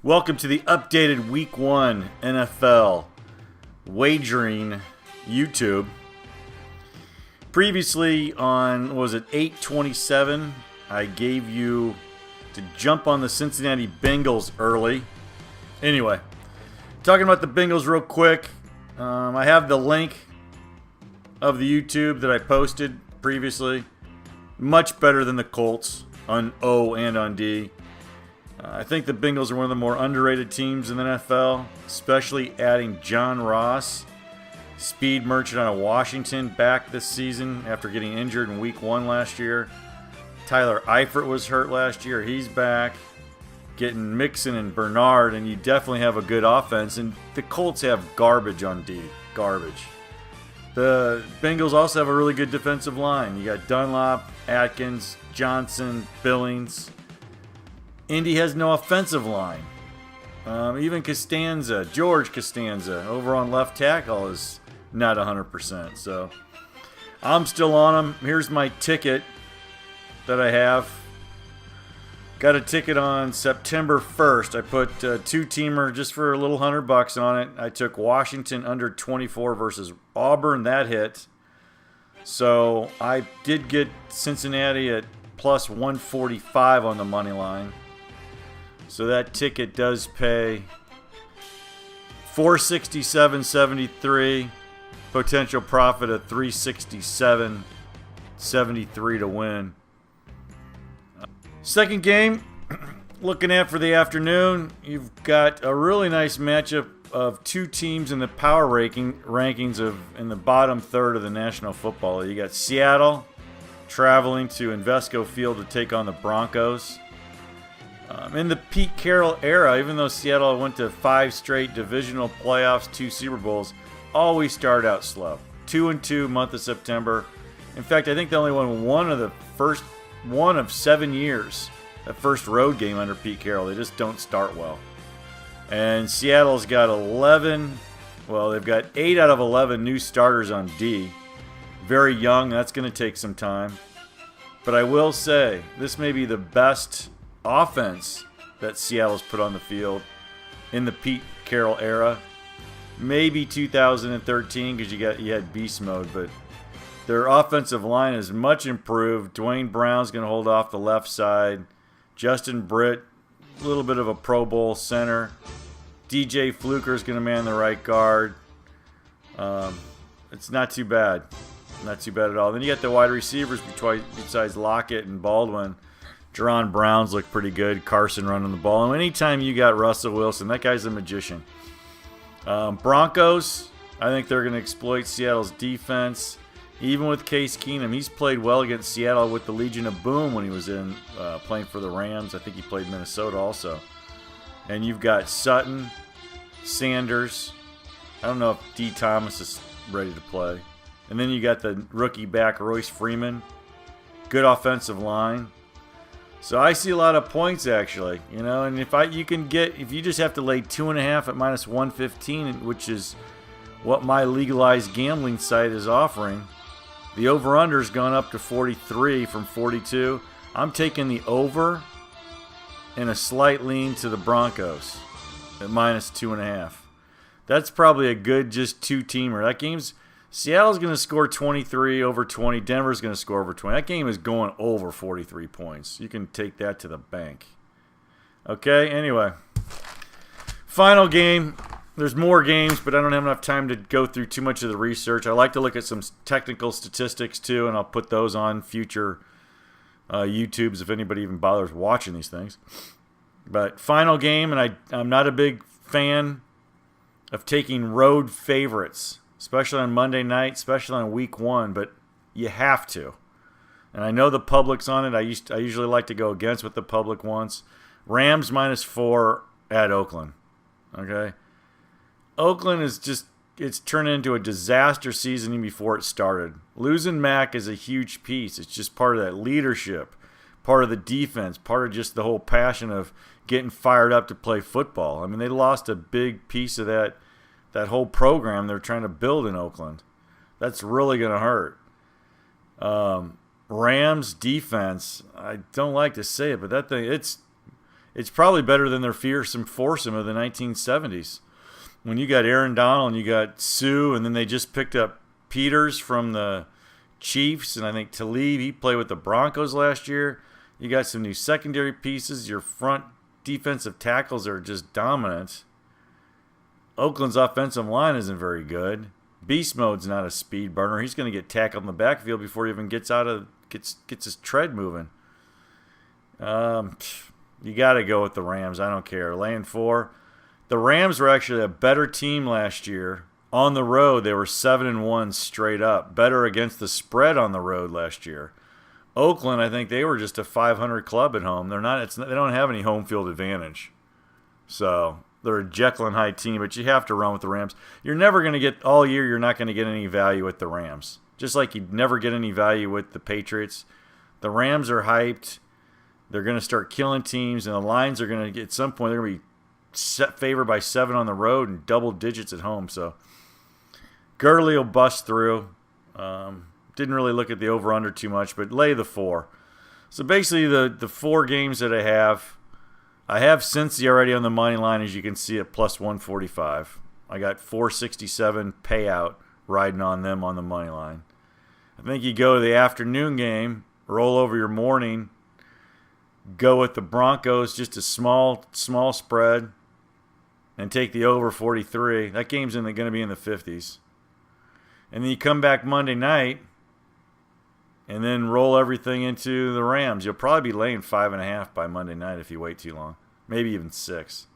Welcome to the updated Week 1 NFL wagering YouTube. Previously on, what was it, 8/27, I gave you to jump on the Cincinnati Bengals early. Anyway, talking about the Bengals real quick, I have the link of the YouTube that I posted previously. Much better than the Colts on O and on D. I think the Bengals are one of the more underrated teams in the NFL, especially adding John Ross, speed merchant out of Washington, back this season after getting injured in Week 1 last year. Tyler Eifert was hurt last year. He's back. Getting Mixon and Bernard, and you definitely have a good offense. And the Colts have garbage on D. Garbage. The Bengals also have a really good defensive line. You got Dunlop, Atkins, Johnson, Billings. Indy has no offensive line. Even Costanza, George Costanza, over on left tackle is not 100%. So I'm still on him. Here's my ticket that I have. Got a ticket on September 1st. I put a two-teamer just for a little $100 on it. I took Washington under 24 versus Auburn. That hit. So I did get Cincinnati at plus 145 on the money line. So that ticket does pay $467.73, potential profit of $367.73 to win. Second game, looking at for the afternoon, you've got a really nice matchup of two teams in the power rankings in the bottom third of the National Football League. You got Seattle traveling to Invesco Field to take on the Broncos. In the Pete Carroll era, even though Seattle went to 5 straight divisional playoffs, 2 Super Bowls, always started out slow. 2-2 month of September. In fact, I think they only won one of 7 years. That first road game under Pete Carroll. They just don't start well. And Seattle's got they've got 8 out of 11 new starters on D. Very young. That's going to take some time. But I will say, this may be the best offense that Seattle's put on the field in the Pete Carroll era. Maybe 2013 because you had beast mode, but their offensive line is much improved. Dwayne Brown's going to hold off the left side. Justin Britt, a little bit of a Pro Bowl center. DJ Fluker's going to man the right guard. It's not too bad. Not too bad at all. Then you got the wide receivers besides Lockett and Baldwin. Jerron Brown's look pretty good. Carson running the ball. And anytime you got Russell Wilson, that guy's a magician. Broncos, I think they're going to exploit Seattle's defense. Even with Case Keenum, he's played well against Seattle with the Legion of Boom when he was playing for the Rams. I think he played Minnesota also. And you've got Sutton, Sanders. I don't know if D. Thomas is ready to play. And then you got the rookie back, Royce Freeman. Good offensive line. So I see a lot of points actually, and if you just have to lay 2.5 at minus 115, which is what my legalized gambling site is offering, the over/under's gone up to 43 from 42. I'm taking the over and a slight lean to the Broncos at minus 2.5. That's probably a good just two-teamer. Seattle's going to score 23 over 20. Denver's going to score over 20. That game is going over 43 points. You can take that to the bank. Okay, anyway. Final game. There's more games, but I don't have enough time to go through too much of the research. I like to look at some technical statistics too, and I'll put those on future YouTubes if anybody even bothers watching these things. But final game, and I'm not a big fan of taking road favorites, especially on Monday night, especially on Week 1, but you have to. And I know the public's on it. I usually like to go against what the public wants. Rams minus 4 at Oakland. Okay? Oakland it's turned into a disaster season even before it started. Losing Mack is a huge piece. It's just part of that leadership, part of the defense, part of just the whole passion of getting fired up to play football. I mean, they lost a big piece of that whole program they're trying to build in Oakland. That's really going to hurt. Rams defense, I don't like to say it, but that thing, it's It's probably better than their fearsome foursome of the 1970s. When you got Aaron Donald and you got Sue, and then they just picked up Peters from the Chiefs, and I think Talib, he played with the Broncos last year. You got some new secondary pieces. Your front defensive tackles are just dominant. Oakland's offensive line isn't very good. Beast Mode's not a speed burner. He's going to get tackled in the backfield before he even gets his tread moving. You got to go with the Rams. I don't care. Laying 4. The Rams were actually a better team last year. On the road, they were 7-1 straight up. Better against the spread on the road last year. Oakland, I think they were just a 500 club at home. They don't have any home field advantage. So they're a Jekyll and Hyde team, but you have to run with the Rams. You're never going to get, all year, you're not going to get any value with the Rams. Just like you'd never get any value with the Patriots. The Rams are hyped. They're going to start killing teams, and the lines are going to get, at some point, they're going to be favored by 7 on the road and double digits at home. So Gurley will bust through. Didn't really look at the over-under too much, but lay the 4. So basically the 4 games that I have Cincy already on the money line, as you can see, at plus 145. I got 467 payout riding on them on the money line. I think you go to the afternoon game, roll over your morning, go with the Broncos, just a small spread, and take the over 43. That game's going to be in the 50s. And then you come back Monday night and then roll everything into the Rams. You'll probably be laying 5.5 by Monday night if you wait too long. Maybe even 6.